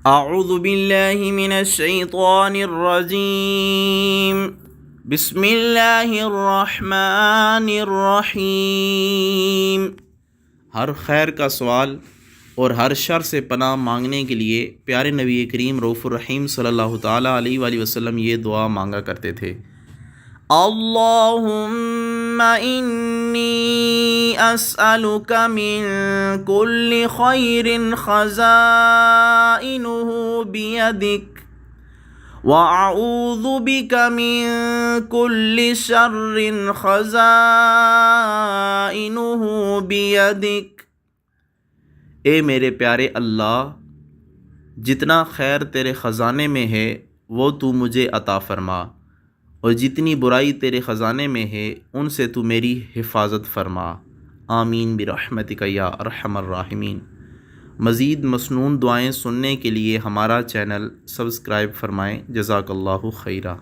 اعوذ باللہ من الشیطان الرجیم بسم اللہ الرحمن الرحیم۔ ہر خیر کا سوال اور ہر شر سے پناہ مانگنے کے لیے پیارے نبی کریم رؤوف الرحیم صلی اللہ تعالیٰ علیہ وآلہ وسلم یہ دعا مانگا کرتے تھے: اللہم انی اسألک من کل خیر خزائنہ بیدک واعوذ بک من کل شر خزائنہ بیدک۔ اے میرے پیارے اللہ، جتنا خیر تیرے خزانے میں ہے وہ تو مجھے عطا فرما، اور جتنی برائی تیرے خزانے میں ہے ان سے تو میری حفاظت فرما، آمین برحمتک یا ارحم الراحمین۔ مزید مسنون دعائیں سننے کے لیے ہمارا چینل سبسکرائب فرمائیں۔ جزاک اللہ خیرہ۔